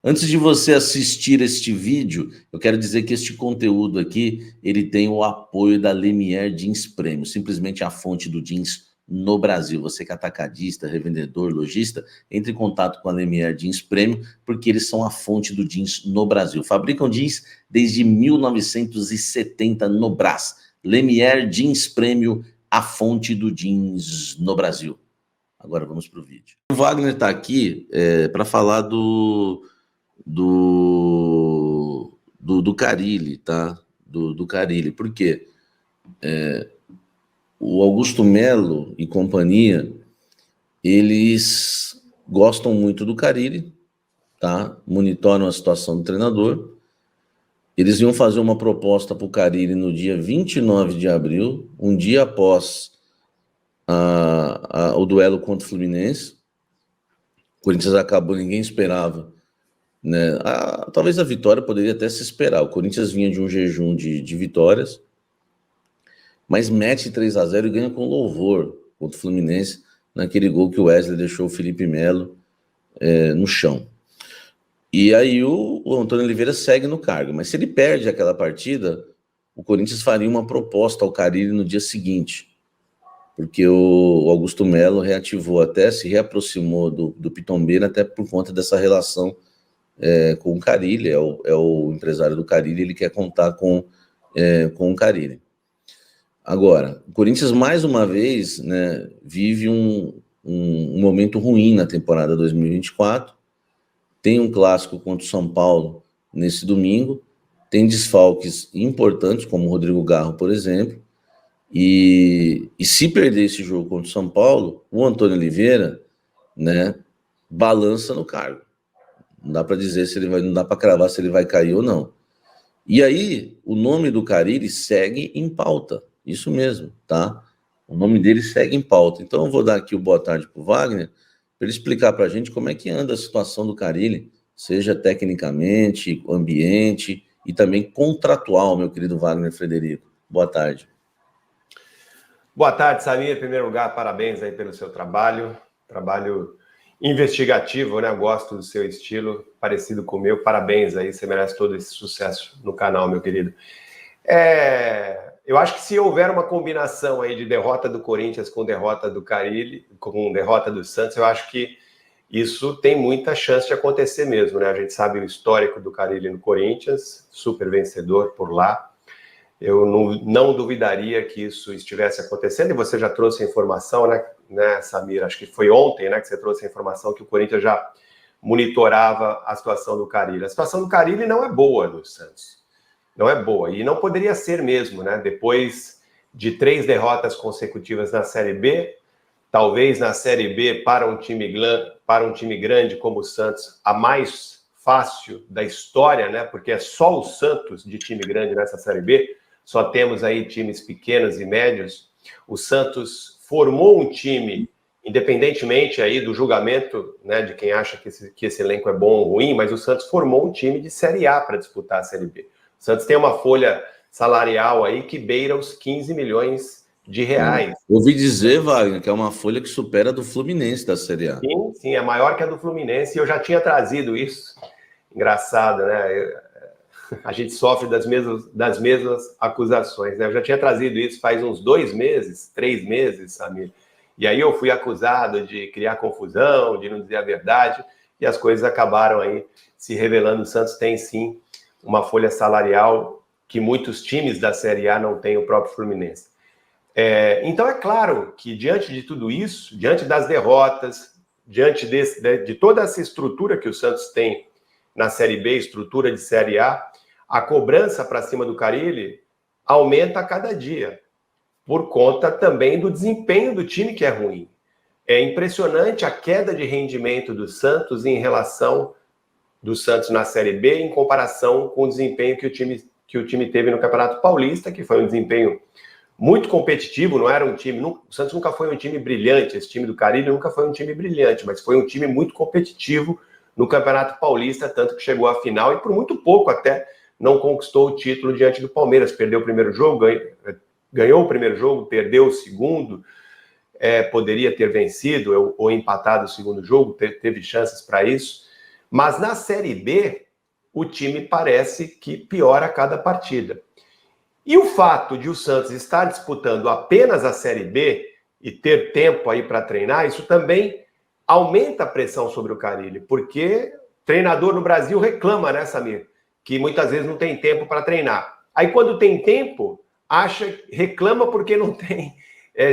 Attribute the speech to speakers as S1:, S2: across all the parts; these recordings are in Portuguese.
S1: Antes de você assistir este vídeo, eu quero dizer que este conteúdo aqui, ele tem o apoio da Lemier Jeans Premium, simplesmente a fonte do jeans no Brasil. Você que é atacadista, revendedor, lojista, entre em contato com a Lemier Jeans Premium, porque eles são a fonte do jeans no Brasil. Fabricam jeans desde 1970 no Brás. Lemier Jeans Premium, a fonte do jeans no Brasil. Agora vamos para o vídeo. O Wagner está aqui para falar do Carille, tá? Do Carille. Por quê? O Augusto Melo e companhia, eles gostam muito do Carille, tá? Monitoram a situação do treinador. Eles iam fazer uma proposta para o Carille no dia 29 de abril, um dia após o duelo contra o Fluminense. O Corinthians acabou, ninguém esperava, né? Talvez a vitória poderia até se esperar. O Corinthians vinha de um jejum de vitórias, mas mete 3-0 e ganha com louvor contra o Fluminense, naquele gol que o Wesley deixou o Felipe Melo no chão. E aí o Antônio Oliveira segue no cargo, mas se ele perde aquela partida, o Corinthians faria uma proposta ao Carille no dia seguinte, porque o Augusto Melo reativou até, se reaproximou do Pitombeira, até por conta dessa relação com o Carille, é o empresário do Carille, ele quer contar com o Carille. Agora, o Corinthians, mais uma vez, né, vive um momento ruim na temporada 2024, tem um clássico contra o São Paulo nesse domingo, tem desfalques importantes, como o Rodrigo Garro, por exemplo, e se perder esse jogo contra o São Paulo, o Antônio Oliveira, né, balança no cargo. Não dá para dizer se ele vai, não dá para cravar se ele vai cair ou não. E aí, o nome do Carille segue em pauta. Isso mesmo, tá? O nome dele segue em pauta. Então, eu vou dar aqui o boa tarde para o Wagner, para ele explicar para a gente como é que anda a situação do Carille, seja tecnicamente, ambiente e também contratual, meu querido Wagner Frederico. Boa tarde.
S2: Boa tarde, Samir. Em primeiro lugar, parabéns aí pelo seu trabalho investigativo, né? Eu gosto do seu estilo, parecido com o meu. Parabéns aí, você merece todo esse sucesso no canal, meu querido. Eu acho que se houver uma combinação aí de derrota do Corinthians com derrota do Carille, com derrota do Santos, eu acho que isso tem muita chance de acontecer mesmo, né? A gente sabe o histórico do Carille no Corinthians, super vencedor por lá. Eu não duvidaria que isso estivesse acontecendo, e você já trouxe a informação, né, Samir? Acho que foi ontem, né, que você trouxe a informação que o Corinthians já monitorava a situação do Carille. A situação do Carille não é boa no Santos. Não é boa, e não poderia ser mesmo, né? Depois de 3 derrotas consecutivas na Série B, talvez na Série B, para um time grande como o Santos, a mais fácil da história, né? Porque é só o Santos de time grande nessa Série B, só temos aí times pequenos e médios. O Santos formou um time, independentemente aí do julgamento, né, de quem acha que esse elenco é bom ou ruim, mas o Santos formou um time de Série A para disputar a Série B. O Santos tem uma folha salarial aí que beira os 15 milhões de reais.
S1: Ouvi dizer, Wagner, que é uma folha que supera a do Fluminense da Série A.
S2: Sim, é maior que a do Fluminense, e eu já tinha trazido isso. Engraçado, né? A gente sofre das mesmas acusações, né? Eu já tinha trazido isso faz uns 2 meses, 3 meses, Samir. E aí eu fui acusado de criar confusão, de não dizer a verdade, e as coisas acabaram aí se revelando. O Santos tem, sim, uma folha salarial que muitos times da Série A não têm, o próprio Fluminense. Então, é claro que, diante de tudo isso, diante das derrotas, diante de toda essa estrutura que o Santos tem na Série B, estrutura de Série a cobrança para cima do Carille aumenta a cada dia, por conta também do desempenho do time, que é ruim. É impressionante a queda de rendimento do Santos em relação do Santos na Série B, em comparação com o desempenho que o time teve no Campeonato Paulista, que foi um desempenho muito competitivo. Não era um time... O Santos nunca foi um time brilhante, esse time do Carille nunca foi um time brilhante, mas foi um time muito competitivo no Campeonato Paulista, tanto que chegou à final e por muito pouco até não conquistou o título diante do Palmeiras. Perdeu o primeiro jogo, ganhou o primeiro jogo, perdeu o segundo, poderia ter vencido ou empatado o segundo jogo, teve chances para isso, Mas na Série B, o time parece que piora a cada partida. E o fato de o Santos estar disputando apenas a Série B e ter tempo aí para treinar, isso também aumenta a pressão sobre o Carille, porque treinador no Brasil reclama, né, Samir? Que muitas vezes não tem tempo para treinar. Aí quando tem tempo, reclama porque não tem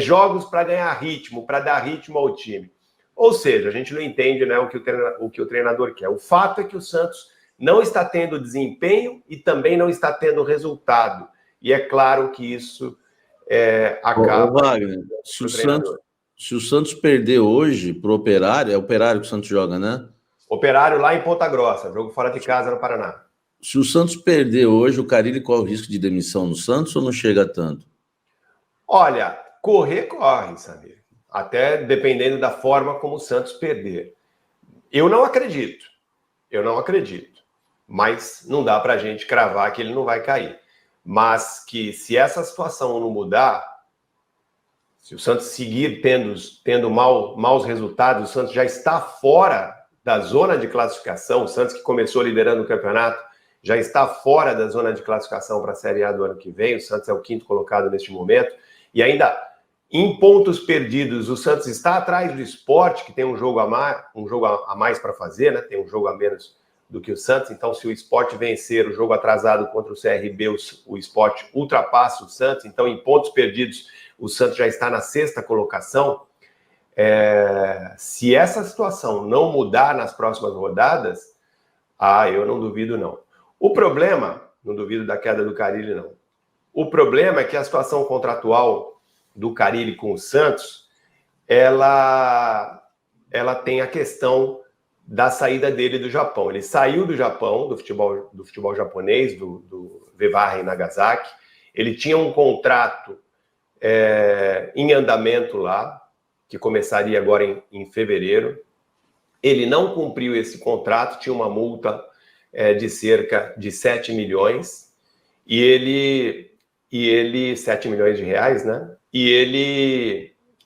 S2: jogos para ganhar ritmo, para dar ritmo ao time. Ou seja, a gente não entende, né, o que o treinador quer. O fato é que o Santos não está tendo desempenho e também não está tendo resultado. E é claro que isso acaba...
S1: Ô, Wagner, se o Santos perder hoje pro Operário, é o Operário que o Santos joga, né?
S2: Operário lá em Ponta Grossa, jogo fora de casa no Paraná.
S1: Se o Santos perder hoje, o Carille corre o risco de demissão no Santos ou não chega tanto?
S2: Olha, corre, Samir. Até dependendo da forma como o Santos perder. Eu não acredito. Mas não dá para a gente cravar que ele não vai cair. Mas que se essa situação não mudar, se o Santos seguir tendo maus resultados, o Santos já está fora da zona de classificação, o Santos que começou liderando o campeonato, já está fora da zona de classificação para a Série A do ano que vem, o Santos é o 5º colocado neste momento, e ainda em pontos perdidos, o Santos está atrás do Sport, que tem um jogo a mais para fazer, né? Tem um jogo a menos do que o Santos, então se o Sport vencer o jogo atrasado contra o CRB, o Sport ultrapassa o Santos, então em pontos perdidos o Santos já está na 6ª colocação. Se essa situação não mudar nas próximas rodadas, eu não duvido não. O problema, não duvido da queda do Carille não, o problema é que a situação contratual do Carille com o Santos, ela tem a questão da saída dele do Japão. Ele saiu do Japão, do futebol japonês, do Vevaren Nagasaki. Ele tinha um contrato em andamento lá, que começaria agora em fevereiro. Ele não cumpriu esse contrato, tinha uma multa de cerca de 7 milhões, e ele 7 milhões de reais, né?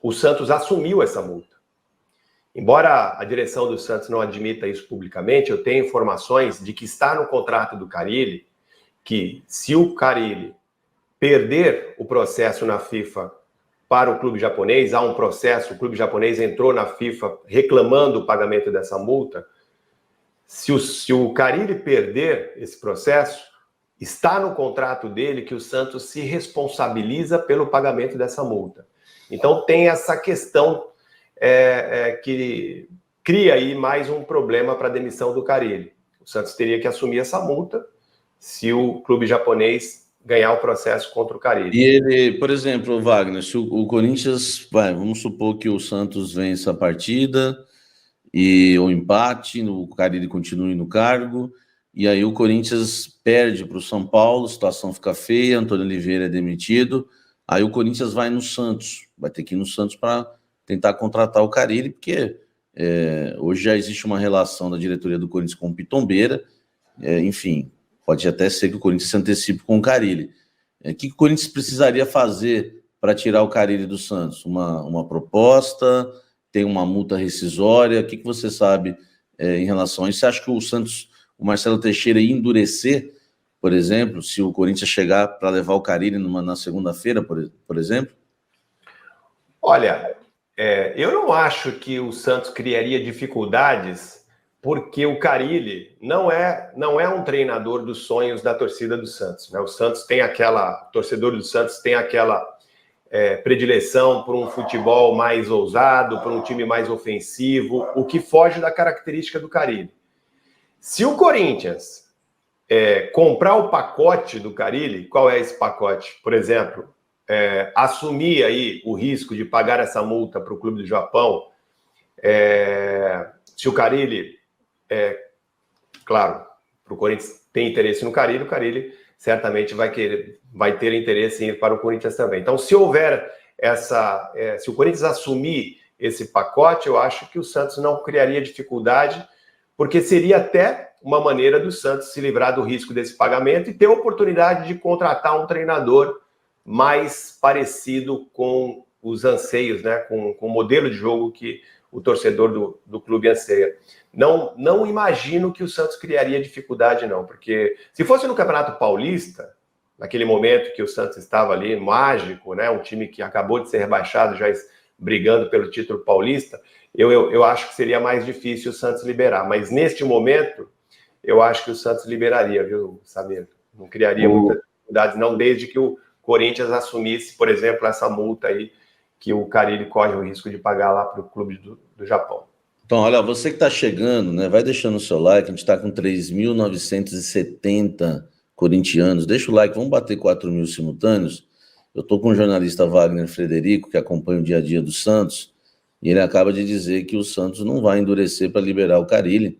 S2: O Santos assumiu essa multa. Embora a direção do Santos não admita isso publicamente, eu tenho informações de que está no contrato do Carille que, se o Carille perder o processo na FIFA para o clube japonês, há um processo, o clube japonês entrou na FIFA reclamando o pagamento dessa multa, se o Carille perder esse processo, está no contrato dele que o Santos se responsabiliza pelo pagamento dessa multa. Então tem essa questão que cria aí mais um problema para a demissão do Carille. O Santos teria que assumir essa multa se o clube japonês ganhar o processo contra o Carille.
S1: E ele, por exemplo, Wagner, se o Corinthians, vamos supor que o Santos vença a partida e o empate, o Carille continue no cargo, e aí o Corinthians perde para o São Paulo, a situação fica feia, Antônio Oliveira é demitido, aí o Corinthians vai no Santos, vai ter que ir no Santos para tentar contratar o Carille, porque hoje já existe uma relação da diretoria do Corinthians com o Pitombeira, enfim, pode até ser que o Corinthians se antecipe com o Carille. O que o Corinthians precisaria fazer para tirar o Carille do Santos? Uma proposta? Tem uma multa rescisória? O que você sabe em relação a isso? Você acha que o Santos, o Marcelo Teixeira, ia endurecer, por exemplo, se o Corinthians chegar para levar o Carille na segunda-feira, por exemplo?
S2: Olha, eu não acho que o Santos criaria dificuldades, porque o Carille não é um treinador dos sonhos da torcida do Santos, né? O torcedor do Santos tem aquela predileção por um futebol mais ousado, por um time mais ofensivo, o que foge da característica do Carille. Se o Corinthians comprar o pacote do Carille, qual é esse pacote? Por exemplo, assumir aí o risco de pagar essa multa para o clube do Japão, se o Carille, claro, para o Corinthians tem interesse no Carille, o Carille certamente vai ter interesse em ir para o Corinthians também. Então, se houver se o Corinthians assumir esse pacote, eu acho que o Santos não criaria dificuldade, porque seria até uma maneira do Santos se livrar do risco desse pagamento e ter a oportunidade de contratar um treinador mais parecido com os anseios, né, com o modelo de jogo que o torcedor do clube anseia. Não imagino que o Santos criaria dificuldade, não, porque se fosse no Campeonato Paulista, naquele momento que o Santos estava ali, mágico, né, um time que acabou de ser rebaixado, já brigando pelo título paulista, eu acho que seria mais difícil o Santos liberar. Mas neste momento, eu acho que o Santos liberaria, viu, Samir? Não criaria muitas dificuldades, não, desde que o Corinthians assumisse, por exemplo, essa multa aí, que o Carille corre o risco de pagar lá para o clube do Japão.
S1: Então, olha, você que está chegando, né, vai deixando o seu like, a gente está com 3.970 corintianos, deixa o like, vamos bater 4.000 simultâneos. Eu estou com o jornalista Wagner Frederico, que acompanha o dia a dia do Santos, e ele acaba de dizer que o Santos não vai endurecer para liberar o Carille,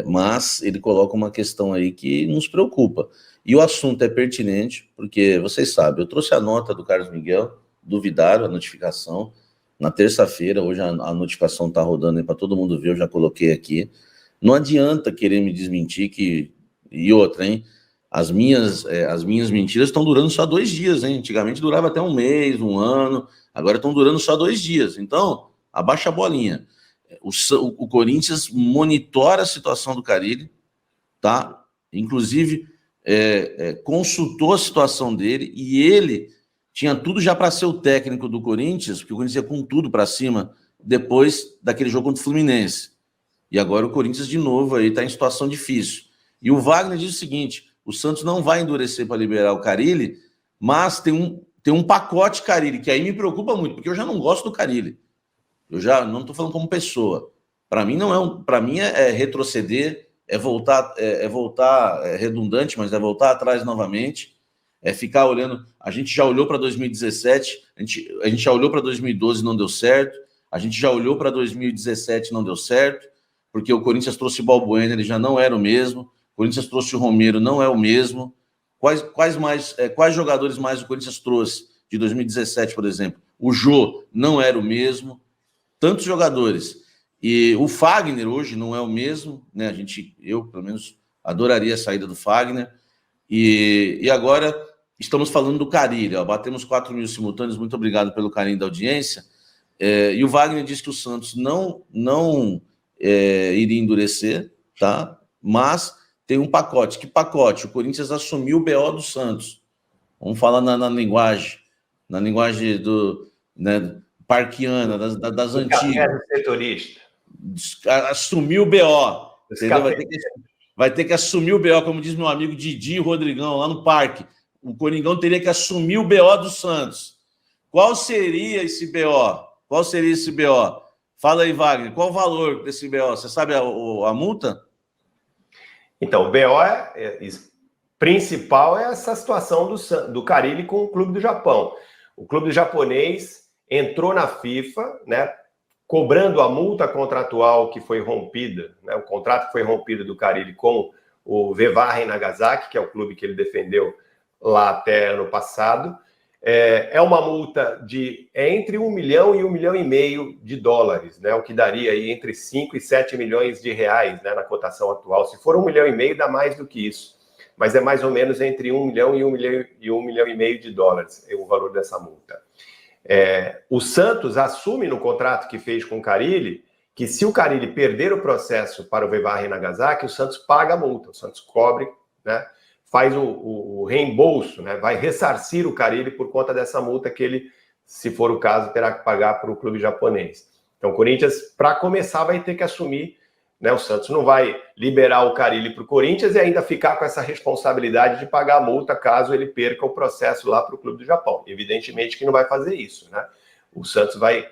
S1: mas ele coloca uma questão aí que nos preocupa. E o assunto é pertinente, porque vocês sabem, eu trouxe a nota do Carlos Miguel, duvidaram a notificação, na terça-feira, hoje a notificação está rodando aí para todo mundo ver, eu já coloquei aqui. Não adianta querer me desmentir que... E outra, hein? As minhas mentiras estão durando só 2 dias, hein? Antigamente durava até um mês, um ano, agora estão durando só 2 dias. Então, abaixa a bolinha. O Corinthians monitora a situação do Carille, tá? Inclusive, consultou a situação dele e ele tinha tudo já para ser o técnico do Corinthians, porque o Corinthians ia com tudo para cima depois daquele jogo contra o Fluminense. E agora o Corinthians, de novo, aí está em situação difícil. E o Wagner diz o seguinte: o Santos não vai endurecer para liberar o Carille, mas tem um pacote Carille, que aí me preocupa muito, porque eu já não gosto do Carille. Eu já não estou falando como pessoa. Para mim, para mim é retroceder, é voltar redundante, mas é voltar atrás novamente. É ficar olhando. A gente já olhou para 2017, a gente já olhou para 2012 e não deu certo, a gente já olhou para 2017 e não deu certo, porque o Corinthians trouxe o Balbuena, ele já não era o mesmo, o Corinthians trouxe o Romero, não é o mesmo. Quais jogadores mais o Corinthians trouxe de 2017, por exemplo? O Jô não era o mesmo, tantos jogadores. E o Fagner hoje não é o mesmo, né? Eu, pelo menos, adoraria a saída do Fagner. E agora estamos falando do Carille, batemos 4.000 simultâneos, muito obrigado pelo carinho da audiência. E o Wagner disse que o Santos não iria endurecer, tá? Mas tem um pacote. Que pacote? O Corinthians assumiu o BO do Santos. Vamos falar na linguagem parquiana, das antigas.
S2: Setorista.
S1: Assumiu o BO. Entendeu? Vai ter que assumir o BO, como diz meu amigo Didi Rodrigão, lá no parque. O Coringão teria que assumir o BO do Santos. Qual seria esse BO? Fala aí, Wagner, qual o valor desse BO? Você sabe a multa?
S2: Então, o BO principal é essa situação do Carille com o clube do Japão. O clube japonês entrou na FIFA, né, cobrando a multa contratual que foi rompida, né, o contrato que foi rompido do Carille com o Vevarra Nagasaki, que é o clube que ele defendeu lá até ano passado. É uma multa de entre 1 milhão e 1,5 milhão de dólares, né, o que daria aí entre 5 e 7 milhões de reais, né, na cotação atual. Se for 1,5 milhão, dá mais do que isso, mas é mais ou menos entre 1 milhão e 1,5 milhão de dólares o valor dessa multa. O Santos assume no contrato que fez com o Carille que se o Carille perder o processo para o Vevarra Nagasaki, o Santos paga a multa, o Santos cobre, né, faz o reembolso, né, vai ressarcir o Carille por conta dessa multa que ele, se for o caso, terá que pagar para o clube japonês. Então o Corinthians, para começar, vai ter que assumir, né, o Santos não vai liberar o Carille para o Corinthians e ainda ficar com essa responsabilidade de pagar a multa caso ele perca o processo lá para o clube do Japão. Evidentemente que não vai fazer isso, né? O Santos vai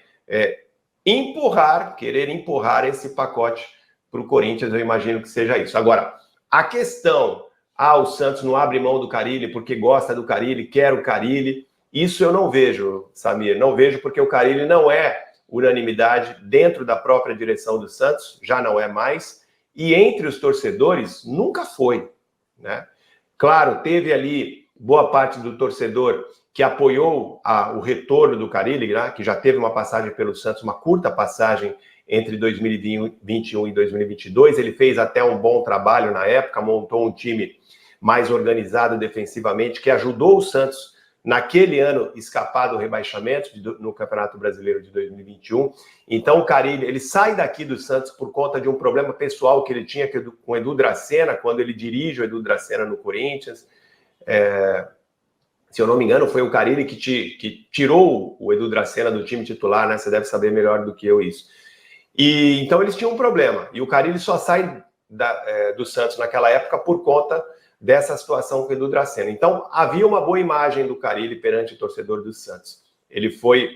S2: querer empurrar esse pacote para o Corinthians, eu imagino que seja isso. Agora, a questão, o Santos não abre mão do Carille porque gosta do Carille, quer o Carille, isso eu não vejo, Samir, não vejo, porque o Carille não é unanimidade dentro da própria direção do Santos, já não é mais, e entre os torcedores nunca foi, né? Claro, teve ali boa parte do torcedor que apoiou o retorno do Carille, né, que já teve uma passagem pelo Santos, uma curta passagem entre 2021 e 2022, ele fez até um bom trabalho na época, montou um time mais organizado defensivamente, que ajudou o Santos naquele ano, escapar do rebaixamento no Campeonato Brasileiro de 2021. Então, o Carille, ele sai daqui do Santos por conta de um problema pessoal que ele tinha com o Edu Dracena, quando ele dirige o Edu Dracena no Corinthians. Se eu não me engano, foi o Carille que tirou o Edu Dracena do time titular, né? Você deve saber melhor do que eu isso. E então eles tinham um problema. E o Carille só sai do Santos naquela época por conta dessa situação com o Edu Dracena. Então, havia uma boa imagem do Carille perante o torcedor do Santos. Ele foi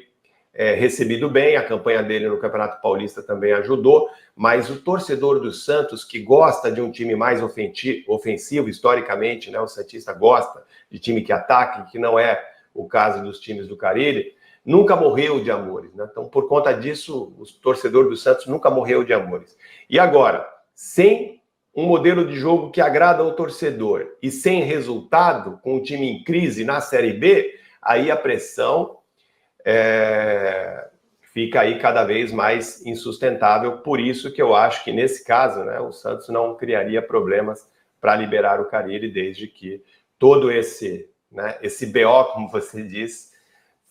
S2: recebido bem, a campanha dele no Campeonato Paulista também ajudou, mas o torcedor do Santos, que gosta de um time mais ofensivo, historicamente, né, o santista gosta de time que ataque, que não é o caso dos times do Carille, nunca morreu de amores, né? Então, por conta disso, o torcedor do Santos nunca morreu de amores. E agora, sem um modelo de jogo que agrada ao torcedor e sem resultado, com o time em crise na Série B, aí a pressão fica aí cada vez mais insustentável. Por isso que eu acho que, nesse caso, né, o Santos não criaria problemas para liberar o Carille, desde que todo esse BO, como você diz,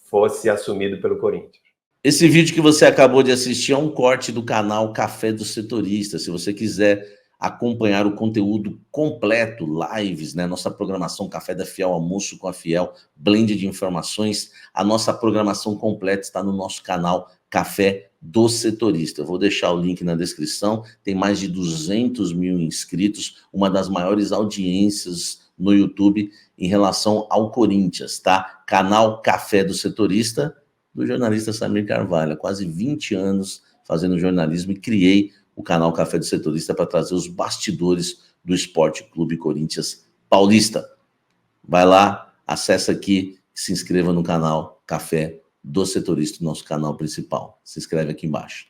S2: fosse assumido pelo Corinthians.
S1: Esse vídeo que você acabou de assistir é um corte do canal Café do Setorista. Se você quiser acompanhar o conteúdo completo, lives, né? Nossa programação Café da Fiel, Almoço com a Fiel, blend de informações, a nossa programação completa está no nosso canal Café do Setorista. Eu vou deixar o link na descrição, tem mais de 200 mil inscritos, uma das maiores audiências no YouTube em relação ao Corinthians, tá? Canal Café do Setorista, do jornalista Samir Carvalho, há quase 20 anos fazendo jornalismo e criei o canal Café do Setorista para trazer os bastidores do Esporte Clube Corinthians Paulista. Vai lá, acessa aqui e se inscreva no canal Café do Setorista, nosso canal principal. Se inscreve aqui embaixo.